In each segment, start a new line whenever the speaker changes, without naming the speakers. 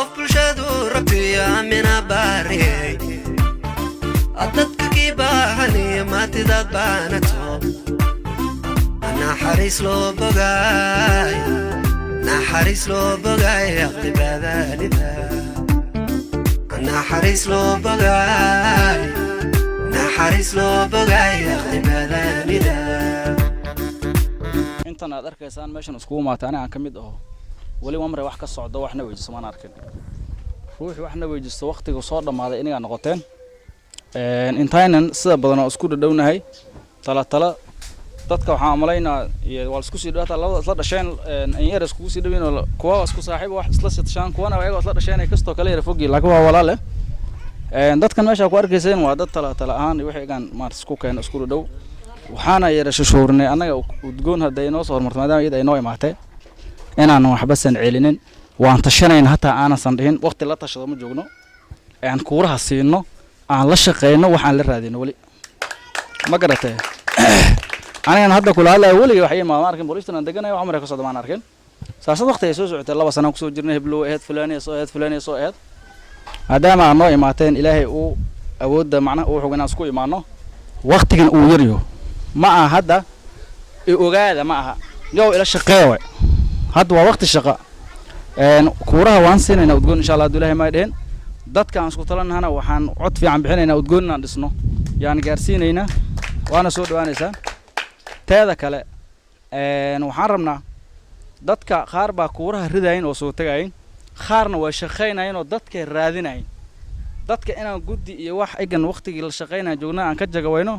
bulshadu rabbi amina bari adadka kibahani matidad banato ana haris lo bogay aqbadalida ana haris lo bogay aqbadalida
intan aad arkaysaan meeshan isku maataana aan kamid aho wali wamre wax ka socdo waxna weydiiso ma arkin ruuxi waxna weydiisto waqtiga soo dhamaaday inaga noqoteen intaynan sida badan oo isku dhawnahay tala dadka waxa amaleynaa wal isku sii dhawaata labada isla dhasheen in yar isku sii dhaweyn oo kuwa isku saaxiib wax isla sidshaan kuwana ayaga isla dhasheen ay kasto kale yar fogi laakiin waa walaal dadkan meesha ku arkayseen waa dad tala ahaan wixii gaan maar isku keen isku dhaw waxaana yar shuurnay anaga udgoon haday noo soo hormartay maadaama iyada ay noo imaatay inaan waxba san celinin waan tashanayna hatta aanan san dhihin waqti la tashado ma joogno aan kuuraha siino aan la shaqeyno waxaan la raadino wali ma garatay aniga hadda kula hadlay wali waxay ma arkin booliistan deganayo wax maray ka soo dhamaan arkin saasad waqti ay soo socotay 2 sano ku soo jirnay heblo aheed fulaaniya soo aheed maadaama aan noo imaateen ilaahay uu awoodda macnaha uu xoogana isku imaano waqtigan uu yariyo ma aha hadda ogaada ma aha yow ila shaqeeyo hadda waa waqti shaqo kuuraha waan siinayna udgoon insha Allah Ilaahay ma dheen dadka aan isku talanahana waxaan cod fiican bixinayna udgoon inaan dhisno yaan gaarsiinayna waana soo dhawaanaysaa teeda kale waxaan rabnaa dadka qaar baa kuuraha ridayn oo soo tagayn qaarna way shaqeynayeen oo dadka raadinayn dadka inaan guddi iyo wax egan waqtigii la shaqeynaa joogna aan ka jagawayno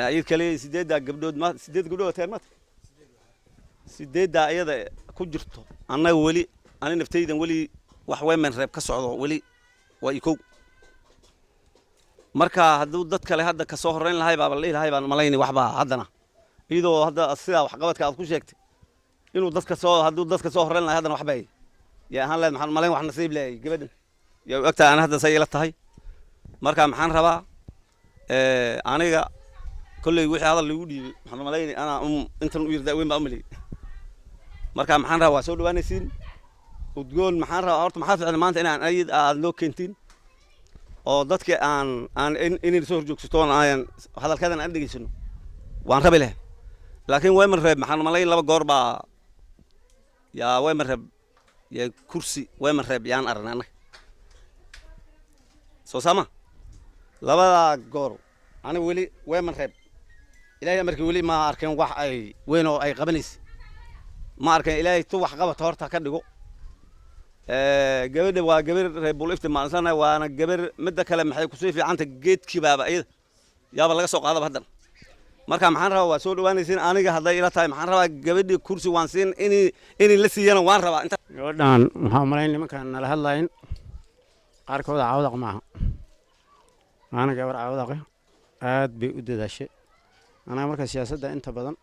ayid kale 8 gabdhood ma 8 gabdhood teermat 8 ayada ku jirto annaga wali ani naftaydan wali wax weeman reeb ka socdo wali waa ikow marka haduu dad kale hadda ka soo horeyn lahay baa leeyahay baan malayni waxba haddana iyadoo hadda sida wax qabadka aad ku sheegtay inuu dadka soo haduu dadka soo horeyn lahay haddana waxba yaa ahaan leed maxaan malayn wax nasiib leeyahay gabadhan yaa ogta aan hadda say ila tahay marka maxaan rabaa aniga kulli wixii hadal lagu dhiibay maxaan malayni ana intan u yirdaa weyn baa umali marka maxaan rabaa soo dhawaanaysiin udgoon maxaan rabaa horta maxaa ficil maanta inaan ayid aad loo keentin oo dadka aan in soo horjoogsato aan hadalkadan aan dhageysano waan rabi leh laakiin way mar reeb maxaan malayn 2 goor baa yaa way mar reeb ya kursi way mar reeb yaan arnaa soo sama 2 goor ana wali way mar reeb ilaahay markii wali ma arkin wax ay weyn oo ay qabanayso ma arkin ilaahay tu wax qabato horta ka dhigo gabadha waa gabar reeb bulifta maansana waana gabar mid kale maxay ku soo fiicanta geedkii baaba ayada yaaba laga soo qaadaba hadan marka maxaan rabaa waa soo dhawaanaysiin aniga haday ila tahay maxaan rabaa gabadhii kursi waan siin in la siiyana waan rabaa inta
gabadhan maxaa malayn nimankan nala hadlayn qaarkood caawdaq maaha ana gabar caawdaq aad bay u dadaashay ana marka siyaasadda inta badan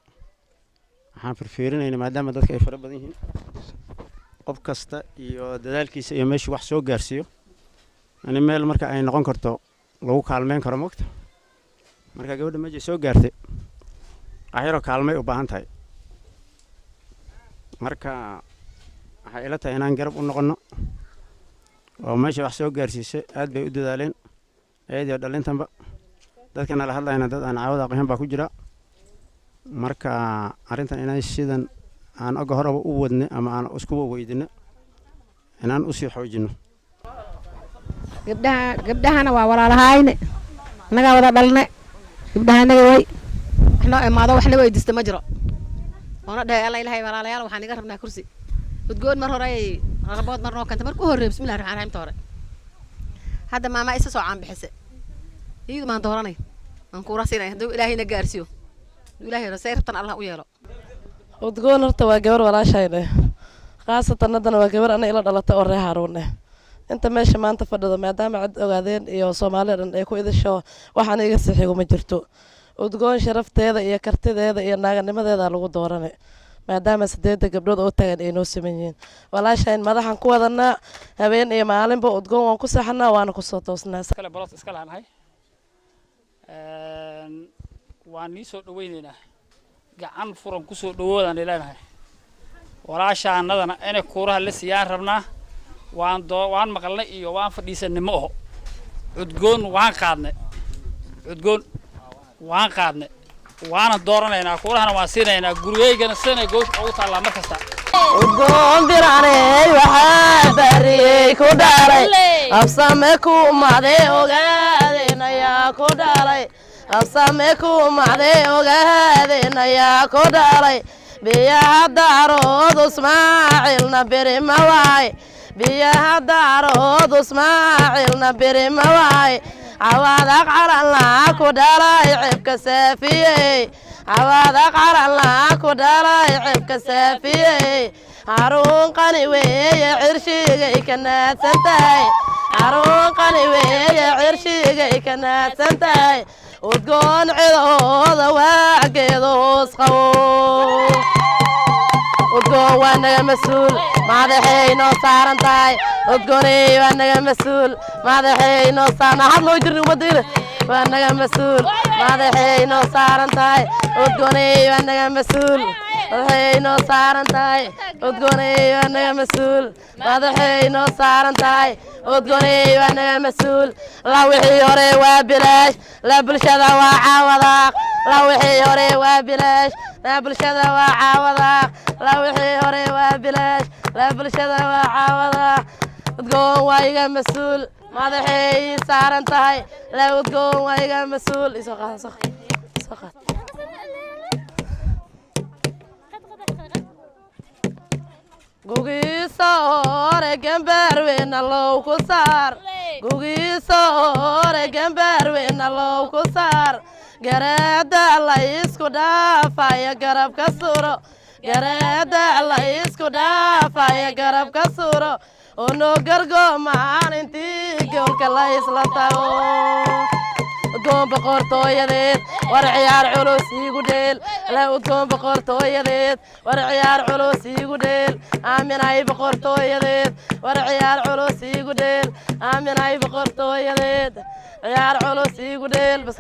waxaan firfiirinaynaa maadaama dadka ay fara badan yihiin qof kasta iyo dadaalkiisa iyo meeshii wax soo gaarsiyo ani meel marka ay noqon karto lagu kaalmeyn karo mogta marka gabadha meesha soo gaartay ahiro kaalmay u baahan tahay marka waxay ila tahay inaan garab u noqono oo meesha wax soo gaarsiisay aad bay u dadaaleen ayadoo dhalintanba dadkana la hadlayna dad aan caawada aqoon baa ku jira marka arintan inay sidan aan oga horaba u wadnay ama aan isku weydino inaan u sii xoojino
gabdhahana waa walaalahayne naga wada dhalne gabdhahana way waxna imaado waxna weydiista ma jiro ona dhahay alla ilaahay walaalayaal waxaan iga rabnaa kursi udgoon mar hore rabood mar noo kanta markuu hore bismillaahir rahmaanir rahiim toore hadda maama isa soo caan bixise iyadu maan dooranay aan ku raasinay haduu ilaahayna gaarsiyo ilaahay rasayrtan allah u yeelo
udgoon horta waa gabar walaashayna qaasatan hadana waa gabar ana ila dhalatay oo reer Haruun inta meesha maanta fadhido maadaama cid ogaadeen iyo Soomaaliyeed ay ku idasho waxaan iga saxiigo ma jirto udgoon sharafteeda iyo kartideeda iyo naaganimadeeda lagu dooranay maadaama 8 gabdhood oo tagan ay noo sameeyeen walaashayn madaxan ku wadanaa habeen iyo maalinba udgoon waan ku saxnaa waana ku soo toosnaa
kale balas iska laanahay waan nii soo dhaweynaynaa gacan furan ku soo dhawoodaan ilaahay walaashaanadana inay kuuraha la siiyaan rabnaa waan maqalnay iyo waan fadhiisanay ma aho cudgoon waan qaadnay cudgoon waan qaadnay waana dooranaynaa kuulahana waan siinaynaa gurigaygana siinay goosh ugu taallaa mar kasta
udgoon biranay waxaa bariyey ku dhalay absame ku macday ogaadeen ayaa ku dhalay absame ku macday ogaadeen ayaa ku dhalay biyaha daarood ismaaciilna beri ma waay biyaha daarood ismaaciilna beri ma waay عوادق على الله كدالا يعبك سافيه عوادق على الله كدالا يعبك سافيه هارون قنوي عرشي كنا سنتاي هارون قنوي عرشي كنا سنتاي وتقول عضو واقيد وسخو وتقول وانا مسؤول ما ذحين وصارنتاي وتقولي وانا مسؤول ما ذحين وصارنا حد لو يدري ومدير وانا مسؤول ما ذحين وصارنتاي وتقولي وانا مسؤول ذحين وصارنتاي وتقولي وانا مسؤول ما ذحين وصارنتاي وتقولي وانا مسؤول لا وحي يوري وبلاش لا بالشذا وعاوضاق لا وحي يوري وبلاش لا بالشذا وعاوضاق لا وحي يوري وبلاش لا بالشذا وعاوضاق تقول وايقا مسؤول ما ذحي صارنتاي لا تقول وايقا مسؤول يسوقات سوقات Gugi sore gambar wena low kusar Gugi sore gambar wena low kusar Garada la isku dhaafaya garab ka suro Garada la isku dhaafaya garab ka suro Ono gargo maalintii goolka la isla tago udgoon boqortooyadeed war ciyaar culus iigu dheel la udgoon boqortooyadeed war ciyaar culus iigu dheel aaminay boqortooyadeed war ciyaar culus iigu dheel aaminay boqortooyadeed ciyaar culus iigu dheel bas